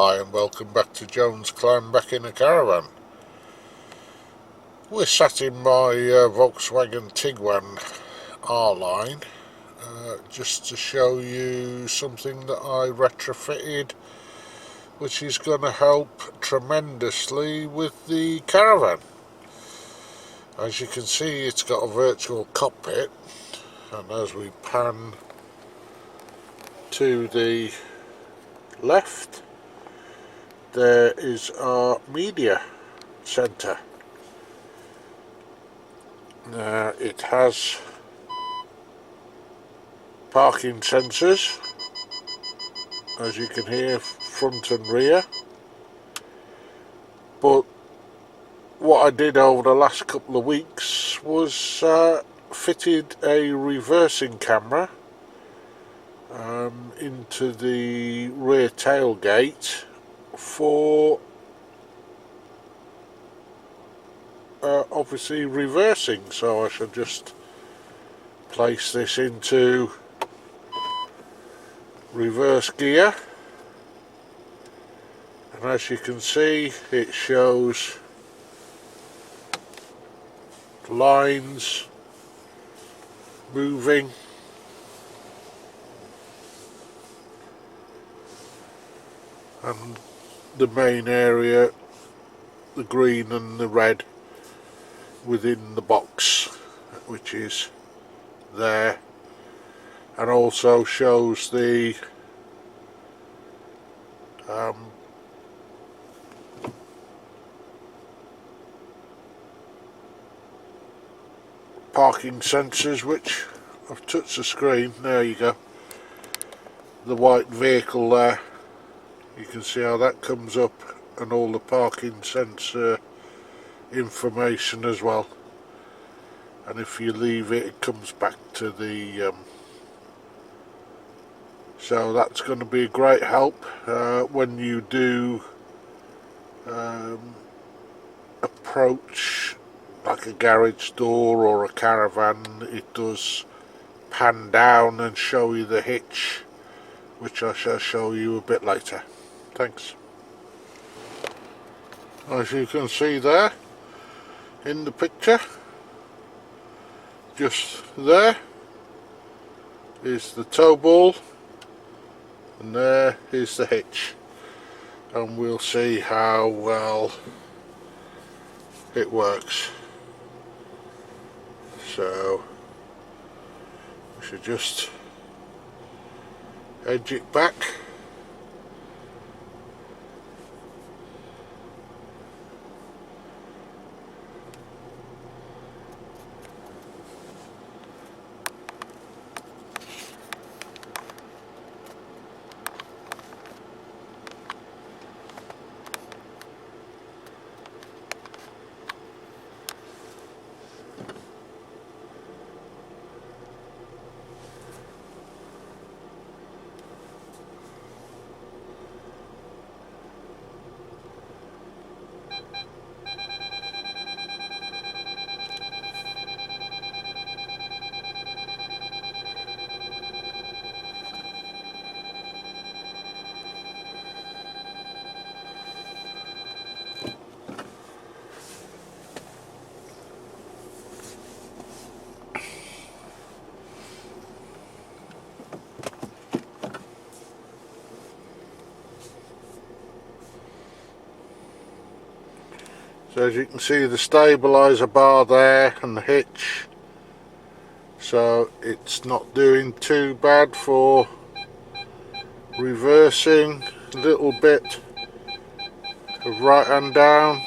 Hi and welcome back to Jones Climb Back in a Caravan. We're sat in my Volkswagen Tiguan R-Line just to show you something that I retrofitted, which is going to help tremendously with the caravan. As you can see, it's got a virtual cockpit, and as we pan to the left, there is our media centre. It has parking sensors, as you can hear, front and rear. But what I did over the last couple of weeks was fitted a reversing camera into the rear tailgate for obviously reversing. So I shall just place this into reverse gear, and as you can see, it shows lines moving, and the main area, the green and the red within the box, which is there, and also shows the parking sensors, which I've touched the screen. There you go, the white vehicle there. You can see how that comes up, and all the parking sensor information as well. And if you leave it, it comes back to the so that's going to be a great help when you do approach like a garage door or a caravan. It does pan down and show you the hitch, which I shall show you a bit later. Thanks. As you can see there in the picture, just there is the tow ball, and there is the hitch, and we'll see how well it works. So we should just edge it back. So as you can see, the stabilizer bar there and the hitch, so it's not doing too bad for reversing. A little bit of right hand down,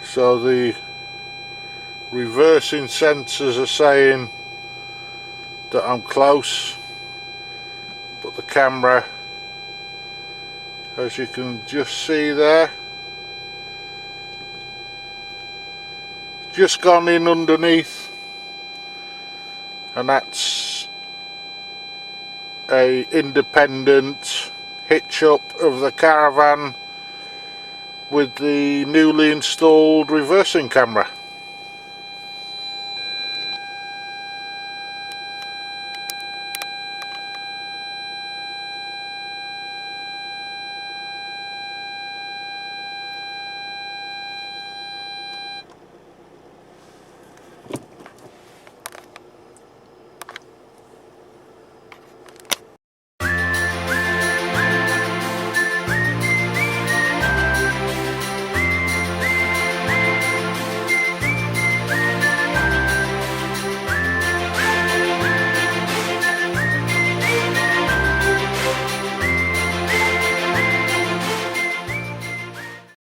so the reversing sensors are saying that I'm close, but the camera, as you can just see there, just gone in underneath, and that's a independent hitch up of the caravan with the newly installed reversing camera.